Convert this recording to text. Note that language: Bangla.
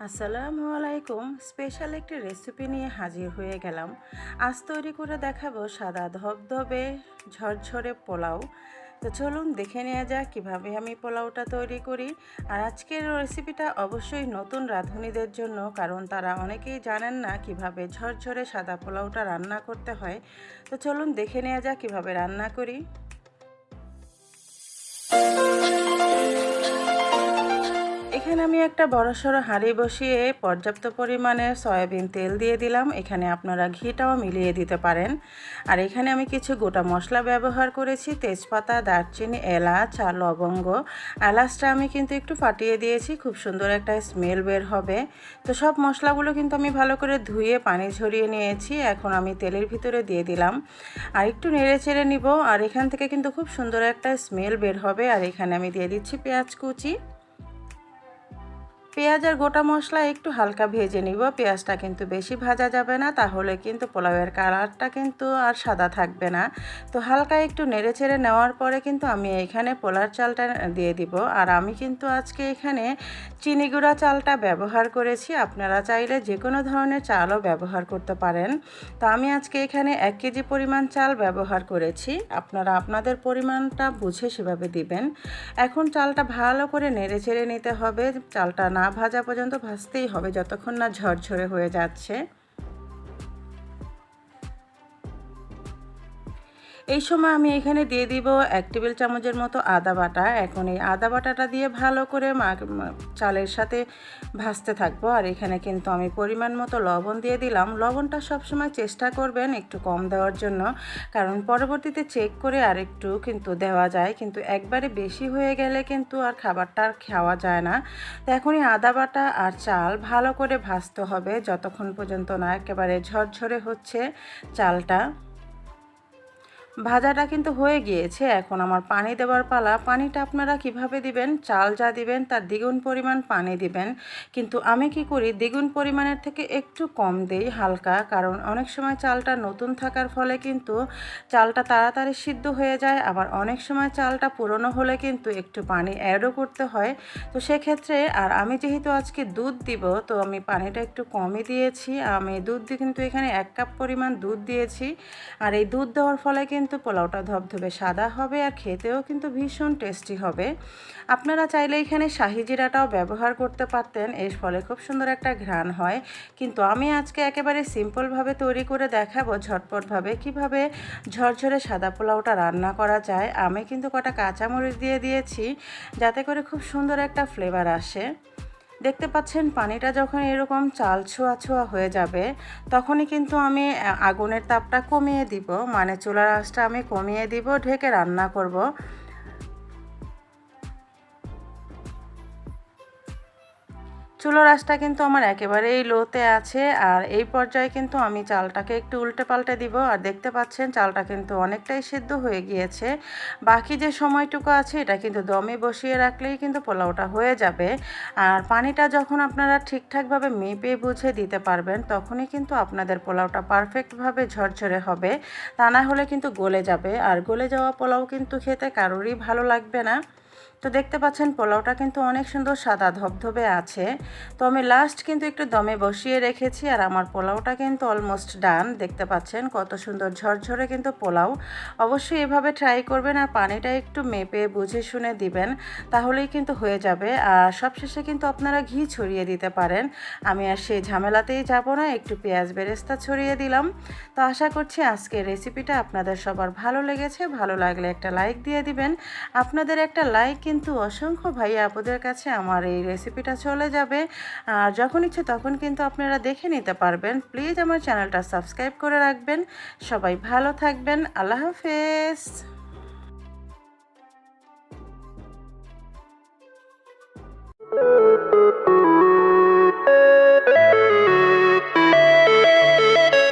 আসসালামুয়ালাইকুম। স্পেশাল একটি রেসিপি নিয়ে হাজির হয়ে গেলাম। আজ তৈরি করে দেখাবো সাদা ধবধবে ঝরঝরে পোলাও। তো চলুন দেখে নেওয়া যাক কীভাবে আমি পোলাওটা তৈরি করি। আর আজকের রেসিপিটা অবশ্যই নতুন রাঁধুনিদের জন্য, কারণ তারা অনেকেই জানেন না কিভাবে ঝরঝরে সাদা পোলাওটা রান্না করতে হয়। তো চলুন দেখে নেওয়া যাক কীভাবে রান্না করি। এখানে আমি একটা বড়সড় হাঁড়ি বসিয়ে পর্যাপ্ত পরিমাণে সয়াবিন তেল দিয়ে দিলাম। এখানে আপনারা ঘিটাও মিলিয়ে দিতে পারেন। আর এখানে আমি কিছু গোটা মশলা ব্যবহার করেছি, তেজপাতা, দারচিনি, এলাচ আর লবঙ্গ। এলাচটা আমি কিন্তু একটু ফাটিয়ে দিয়েছি, খুব সুন্দর একটা স্মেল বের হবে। তো সব মশলাগুলো কিন্তু আমি ভালো করে ধুয়ে পানি ঝরিয়ে নিয়েছি। এখন আমি তেলের ভিতরে দিয়ে দিলাম আর একটু নেড়ে চেড়ে নিব। আর এখান থেকে কিন্তু খুব সুন্দর একটা স্মেল বের হবে। আর এখানে আমি দিয়ে দিচ্ছি পেঁয়াজ কুচি। পেঁয়াজ আর গোটা মশলা একটু হালকা ভেজে নিব। পেঁয়াজটা কিন্তু বেশি ভাজা যাবে না, তাহলে কিন্তু পোলাওয়ের কালারটা কিন্তু আর সাদা থাকবে না। তো হালকা একটু নেড়েচেড়ে নেওয়ার পরে কিন্তু আমি এখানে পোলার চালটা দিয়ে দিব। আর আমি কিন্তু আজকে এখানে চিনি গুঁড়া চালটা ব্যবহার করেছি। আপনারা চাইলে যে কোনো ধরনের চালও ব্যবহার করতে পারেন। তো আমি আজকে এখানে 1 কেজি পরিমাণ চাল ব্যবহার করেছি। আপনারা আপনাদের পরিমাণটা বুঝে সেভাবে দিবেন। এখন চালটা ভালো করে নেড়েচেড়ে নিতে হবে। চালটা না ভাজা পর্যন্ত ভাজতেই হবে, যতক্ষণ না ঝরঝরে হয়ে যাচ্ছে। এই সময় আমি এখানে দিয়ে দিব 1 টেবিল চামচের মতো আদা বাটা। এখন এই আদা বাটাটা দিয়ে ভালো করে চালের সাথে ভাজতে থাকবো। আর এখানে কিন্তু আমি পরিমাণ মতো লবণ দিয়ে দিলাম। লবণটা সবসময় চেষ্টা করবেন একটু কম দেওয়ার জন্য, কারণ পরবর্তীতে চেক করে আর একটু কিন্তু দেওয়া যায়, কিন্তু একবারে বেশি হয়ে গেলে কিন্তু আর খাবারটা আর খাওয়া যায় না। তো এখনই আদা বাটা আর চাল ভালো করে ভাজতে হবে, যতক্ষণ পর্যন্ত না একেবারে ঝরঝরে হচ্ছে চালটা। ভাজাটা কিন্তু হয়ে গিয়েছে। এখন আমার পানি দেওয়ার পালা। পানিটা আপনারা কিভাবে দিবেন, চাল যা দিবেন তার দ্বিগুণ পরিমাণ পানি দিবেন। কিন্তু আমি কি করি, দ্বিগুণ পরিমাণের থেকে একটু কম দেই হালকা, কারণ অনেক সময় চালটা নতুন থাকার ফলে কিন্তু চালটা তাড়াতাড়ি সিদ্ধ হয়ে যায়। আবার অনেক সময় চালটা পুরনো হলে কিন্তু একটু পানি অ্যাডও করতে হয়। তো সেক্ষেত্রে আর আমি যেহেতু আজকে দুধ দিব, তো আমি পানিটা একটু কমই দিয়েছি। আমি দুধ দিয়ে কিন্তু এখানে 1 কাপ পরিমাণ দুধ দিয়েছি। আর এই দুধ দেওয়ার ফলে কিন্তু পোলাওটা ধবধবে সাদা হবে আর খেতেও কিন্তু ভীষণ টেস্টি হবে। আপনারা চাইলে এখানে শাহি জিরাটাও ব্যবহার করতে পারতেন, এর ফলে খুব সুন্দর একটা ঘ্রাণ হয়। কিন্তু আমি আজকে একেবারে সিম্পলভাবে তৈরি করে দেখাবো ঝটপটভাবে কিভাবে ঝরঝরে সাদা পোলাওটা রান্না করা যায়। আমি কিন্তু কটা কাঁচামরিচ দিয়ে দিয়েছি, যাতে করে খুব সুন্দর একটা ফ্লেভার আসে। দেখতে পাচ্ছেন পানিটা যখন এরকম চাল ছোঁয়া ছোঁয়া হয়ে যাবে, তখনই কিন্তু আমি আগুনের তাপটা কমিয়ে দিব, মানে চুলার আঁচটা আমি কমিয়ে দিব, ঢেকে রান্না করব। চুলার আঁচটা কিন্তু আমার একেবারেই লোতে আছে। আর এই পর্যায়ে কিন্তু আমি চালটাকে একটু উল্টে পাল্টে দিব। আর দেখতে পাচ্ছেন চালটা কিন্তু অনেকটাই সিদ্ধ হয়ে গিয়েছে। বাকি যে সময়টুকু আছে এটা কিন্তু দমে বসিয়ে রাখলেই কিন্তু পোলাওটা হয়ে যাবে। আর পানিটা যখন আপনারা ঠিকঠাকভাবে মেপে বুঝে দিতে পারবেন, তখনই কিন্তু আপনাদের পোলাওটা পারফেক্টভাবে ঝরঝরে হবে। তা না হলে কিন্তু গলে যাবে, আর গলে যাওয়া পোলাও কিন্তু খেতে কারোরই ভালো লাগবে না। তো দেখতে পাচ্ছেন পোলাওটা কিন্তু অনেক সুন্দর সাদা ধবধবে আছে। তো আমি লাস্ট কিন্তু একটু দমে বসিয়ে রেখেছি। আর আমার পোলাওটা কিন্তু অলমোস্ট ডান। দেখতে পাচ্ছেন কত সুন্দর ঝরঝরে কিন্তু পোলাও। অবশ্যই এভাবে ট্রাই করবেন আর পানিটা একটু মেপে বুঝে শুনে দিবেন, তাহলেই কিন্তু হয়ে যাবে। আর সবশেষে কিন্তু আপনারা ঘি ছড়িয়ে দিতে পারেন। আমি আর সেই ঝামেলাতেই যাব না, একটু পেঁয়াজ বেরেস্তা ছড়িয়ে দিলাম। তো আশা করছি আজকের রেসিপিটা আপনাদের সবার ভালো লেগেছে। ভালো লাগলে একটা লাইক দিয়ে দিবেন। আপনাদের একটা লাইক কিন্তু অসংখ্য ভাইয়া আপুদের কাছে আমার এই রেসিপিটা চলে যাবে। আর যখন ইচ্ছে তখন কিন্তু আপনারা দেখে নিতে পারবেন। প্লিজ আমার চ্যানেলটা সাবস্ক্রাইব করে রাখবেন। সবাই ভালো থাকবেন। আল্লাহ হাফেজ।